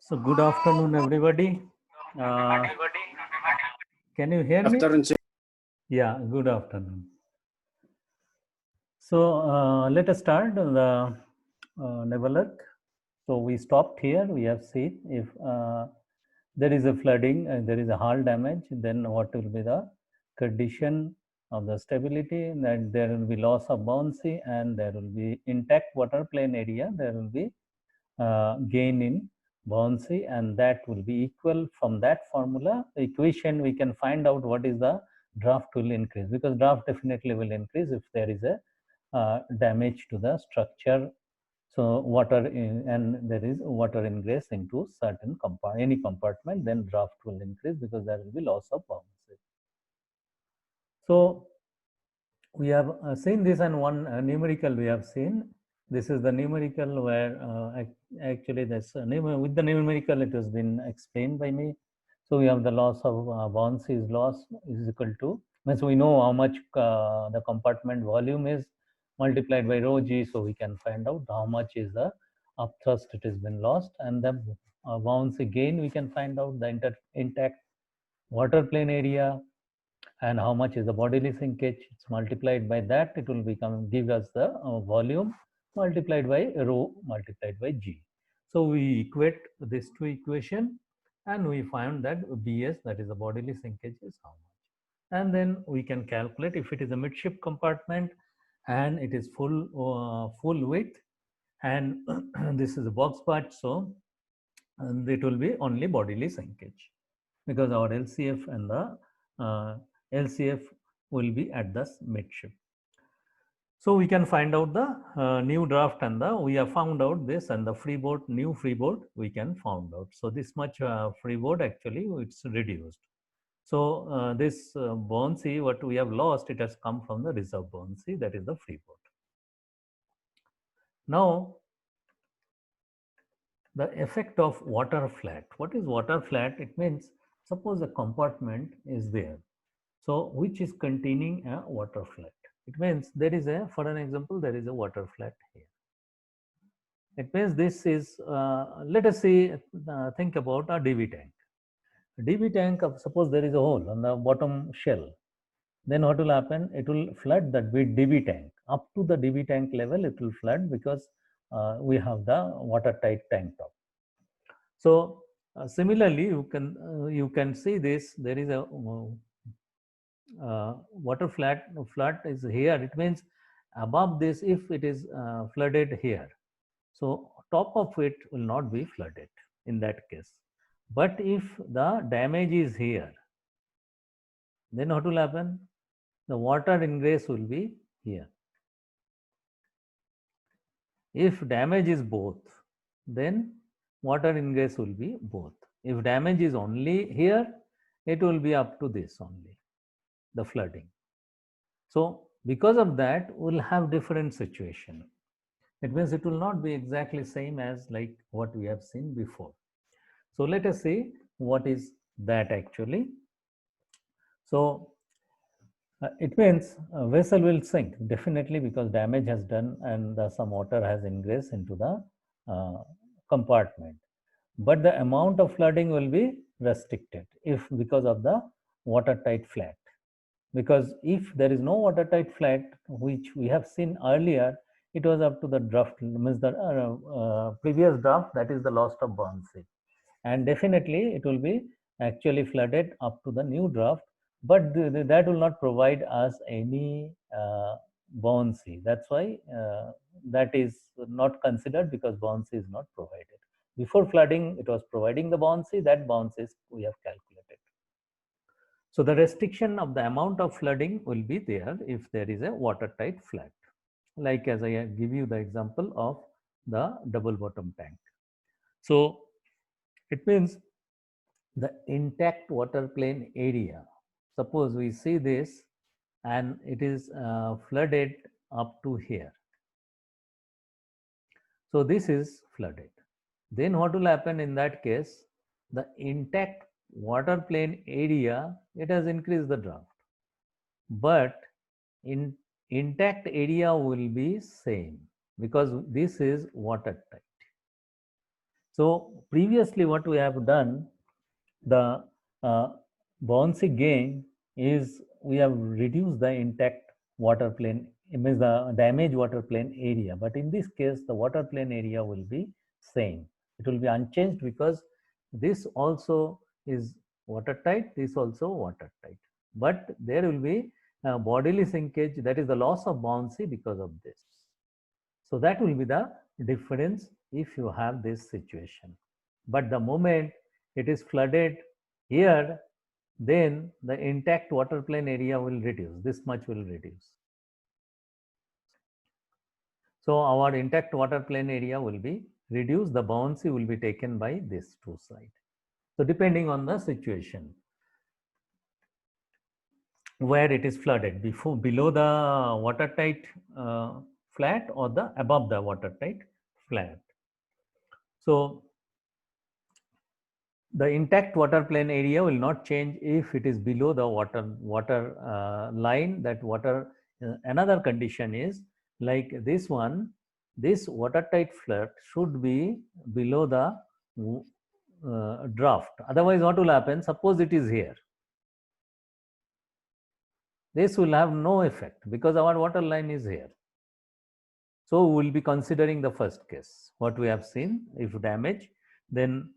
So good afternoon, everybody. Uh, can you hear me? Afternoon, sir. Yeah, good afternoon. So let us start the Nevalak. So we stopped here. We have seen if there is a flooding, there is a hull damage, then what will be the condition of the stability, that there will be loss of buoyancy and there will be intact water plane area, there will be gain in buoyancy, and that will be equal. From that formula equation we can find out what is the draft will increase, because draft definitely will increase if there is a damage to the structure. So water and there is water ingress into certain any compartment, then draft will increase because there will be loss of buoyancy. So we have seen this, and one numerical we have seen. This is the numerical where actually this with the numerical it has been explained by me. So we have the loss of buoyancy is loss is equal to, means we know how much the compartment volume is multiplied by rho g, so we can find out how much is the upthrust it has been lost, and the buoyancy gain we can find out the intact water plane area, and how much is the bodily sinkage. It's multiplied by that, it will become give us the volume multiplied by rho multiplied by g. So we equate these two equation and we find that bs, that is the bodily sinkage, is how much. And then we can calculate if it is a midship compartment and it is full width, and this is a box part, so and it will be only bodily sinkage, because our LCF and the LCF will be at the midship. So we can find out the new draft, and we have found out this, and the freeboard, new freeboard we can found out. So this much freeboard actually it's reduced. So this buoyancy what we have lost, it has come from the reserve buoyancy, that is the freeboard. Now the effect of water flat. What is water flat? It means suppose a compartment is there, so which is containing a water flat. It means there is a, for an example, there is a water flat here. It means this is, let us say, think about a DB tank. DB tank, suppose there is a hole on the bottom shell. Then what will happen? It will flood that DB tank. Up to the DB tank level, it will flood because we have the watertight tank top. So similarly, you can see this. There is a water flat is here. It means above this, if it is flooded here, so top of it will not be flooded in that case. But if the damage is here, then what will happen? The water ingress will be here. If damage is both, then water ingress will be both. If damage is only here, it will be up to this only, the flooding. So because of that, we'll have different situation. It means it will not be exactly same as like what we have seen before. So let us see what is that actually. So it means a vessel will sink definitely because damage has done and some water has ingress into the compartment. But the amount of flooding will be restricted if because of the watertight flat. Because if there is no watertight flat, which we have seen earlier, it was up to the draft, means the previous draft, that is the loss of buoyancy. And definitely it will be actually flooded up to the new draft, but that will not provide us any buoyancy. That's why that is not considered, because buoyancy is not provided. Before flooding, it was providing the buoyancy, that buoyancy we have calculated. So the restriction of the amount of flooding will be there if there is a watertight flat. Like as I give you the example of the double bottom tank. So it means the intact water plane area. Suppose we see this and it is flooded up to here. So this is flooded. Then what will happen in that case? The intact water plane area, it has increased the draft. But in intact area will be same because this is watertight. So previously what we have done, the buoyancy gain is we have reduced the intact water plane, means the damaged water plane area. But in this case, the water plane area will be same. It will be unchanged because this also is watertight, this also watertight. But there will be bodily sinkage, that is the loss of buoyancy because of this. So that will be the difference if you have this situation. But the moment it is flooded here, then the intact water plane area will reduce. This much will reduce. So our intact water plane area will be reduced. The buoyancy will be taken by this two side. So depending on the situation, where it is flooded, below the watertight flat or the above the watertight flat. So the intact water plane area will not change if it is below the water line. That water, another condition is like this one, this watertight flat should be below the draft. Otherwise what will happen, suppose it is here, this will have no effect because our water line is here. So we will be considering the first case, what we have seen. If damage, then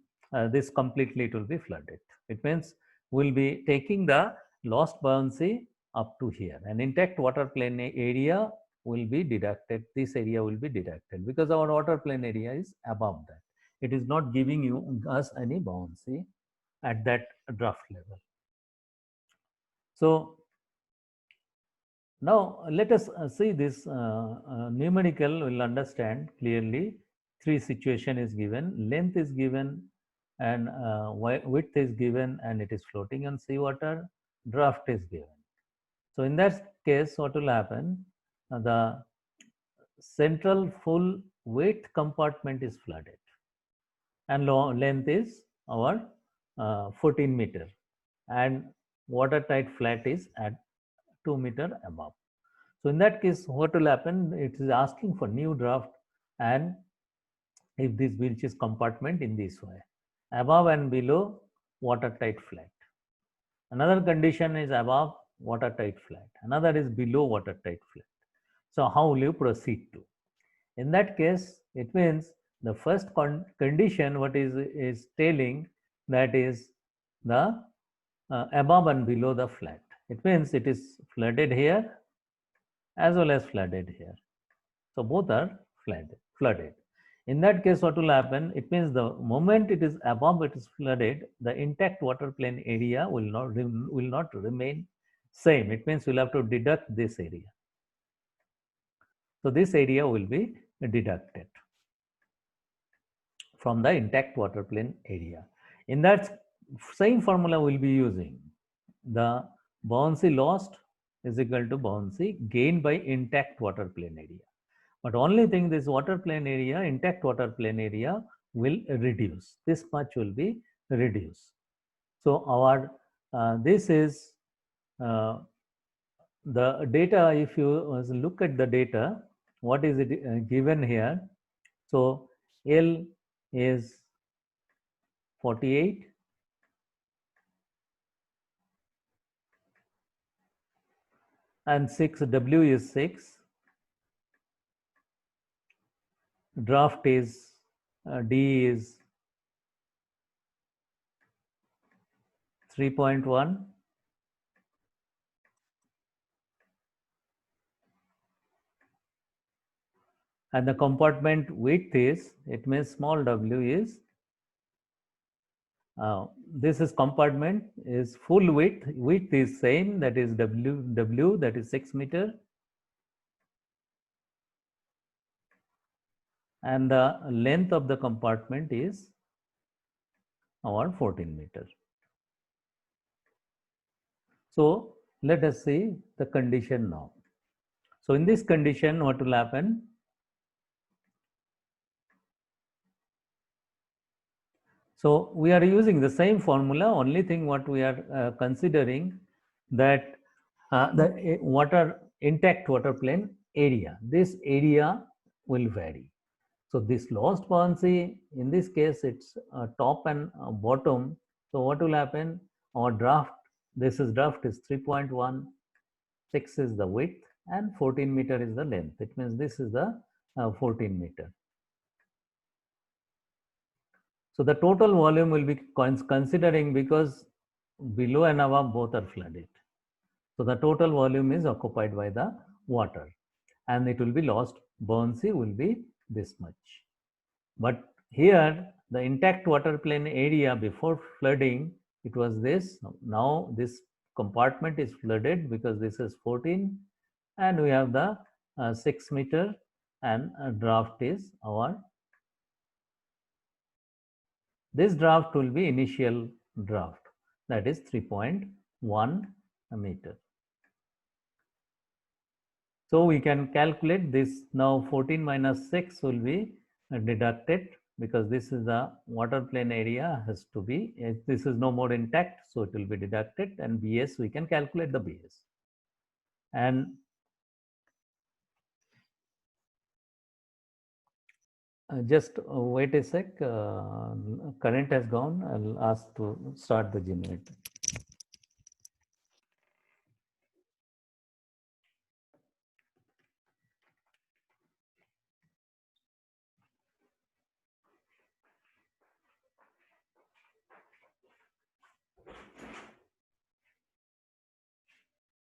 this completely it will be flooded. It means we'll be taking the lost buoyancy up to here, and intact water plane area will be deducted. This area will be deducted because our water plane area is above that. It is not giving us any buoyancy at that draft level. So now let us see this numerical. Will understand clearly. Three situation is given, length is given, and width is given, and it is floating on seawater. Draft is given. So in that case, what will happen? The central full weight compartment is flooded, and length is our 14 meter, and watertight flat is at 2 meter above. So in that case, what will happen? It is asking for new draft, and if this breach is compartment in this way, above and below watertight flat. Another condition is above watertight flat. Another is below watertight flat. So how will you proceed to? In that case, it means the first condition what is telling, that is the above and below the flat. It means it is flooded here as well as flooded here. So both are flooded. In that case, what will happen? It means the moment it is above, it is flooded, the intact water plane area will not remain same. It means we'll have to deduct this area. So this area will be deducted from the intact water plane area. In that same formula we'll be using, the buoyancy lost is equal to buoyancy gained by intact water plane area. But only thing, this water plane area, intact water plane area will reduce. This much will be reduced. So our this is the data. If you look at the data, what is it given here? So L is 48, and 6, W is 6. Draft is D is 3.1. And the compartment width is, it means small w is, this is compartment is full width is same, that is W, that is 6 meter. And the length of the compartment is our 14 meter. So let us see the condition now. So in this condition, what will happen? So we are using the same formula. Only thing what we are considering, that the intact water plane area, this area will vary. So this lost buoyancy, in this case, it's top and bottom. So what will happen? Our draft, this is draft is 3.1, 6 is the width, and 14 meter is the length. It means this is the 14 meter. So the total volume will be considering, because below and above both are flooded. So the total volume is occupied by the water, and it will be lost. Buoyancy will be this much. But here, the intact water plane area before flooding, it was this. Now this compartment is flooded because this is 14, and we have the 6 meter, and draft is our, this draft will be initial draft, that is 3.1 meter. So we can calculate this. Now 14 minus 6 will be deducted, because this is the water plane area has to be, this is no more intact, so it will be deducted, and BS, we can calculate the BS. And just wait a sec, current has gone. I'll ask to start the generator.